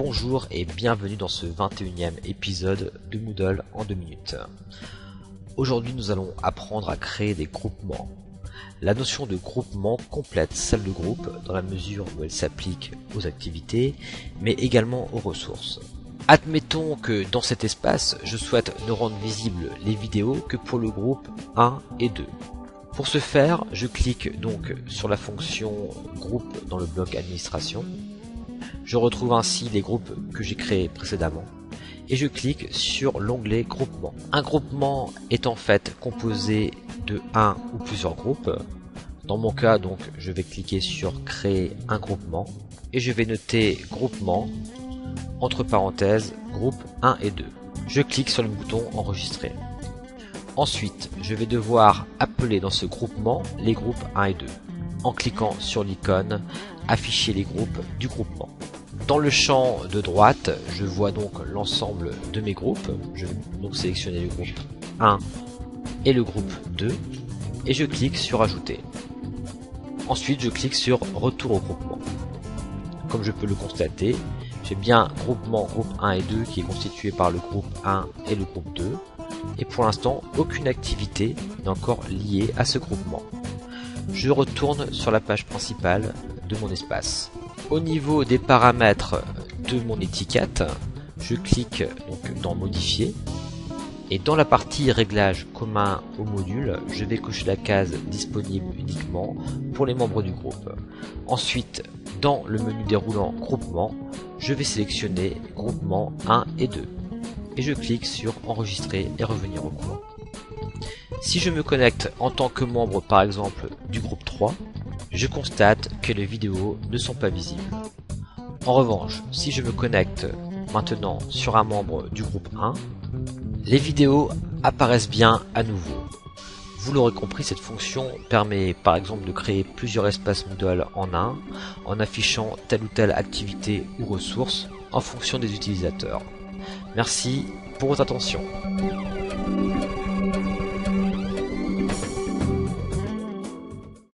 Bonjour et bienvenue dans ce 21e épisode de Moodle en 2 minutes. Aujourd'hui nous allons apprendre à créer des groupements. La notion de groupement complète celle de groupe dans la mesure où elle s'applique aux activités mais également aux ressources. Admettons que dans cet espace je souhaite ne rendre visibles les vidéos que pour le groupe 1 et 2. Pour ce faire, je clique donc sur la fonction groupe dans le bloc administration. Je retrouve ainsi les groupes que j'ai créés précédemment et je clique sur l'onglet groupement. Un groupement est en fait composé de un ou plusieurs groupes. Dans mon cas, donc, je vais cliquer sur créer un groupement et je vais noter groupement entre parenthèses groupe 1 et 2. Je clique sur le bouton enregistrer. Ensuite, je vais devoir appeler dans ce groupement les groupes 1 et 2 en cliquant sur l'icône afficher les groupes du groupement. Dans le champ de droite, je vois donc l'ensemble de mes groupes. Je vais donc sélectionner le groupe 1 et le groupe 2 et je clique sur ajouter. Ensuite, je clique sur retour au groupement. Comme je peux le constater, j'ai bien groupement groupe 1 et 2 qui est constitué par le groupe 1 et le groupe 2. Et pour l'instant, aucune activité n'est encore liée à ce groupement. Je retourne sur la page principale de mon espace. Au niveau des paramètres de mon étiquette, je clique donc dans modifier et dans la partie réglages communs au module, je vais cocher la case disponible uniquement pour les membres du groupe. Ensuite, dans le menu déroulant groupement, je vais sélectionner groupement 1 et 2 et je clique sur enregistrer et revenir au cours. Si je me connecte en tant que membre par exemple du groupe 3, je constate que les vidéos ne sont pas visibles. En revanche, si je me connecte maintenant sur un membre du groupe 1, les vidéos apparaissent bien à nouveau. Vous l'aurez compris, cette fonction permet par exemple de créer plusieurs espaces Moodle en un, en affichant telle ou telle activité ou ressource en fonction des utilisateurs. Merci pour votre attention.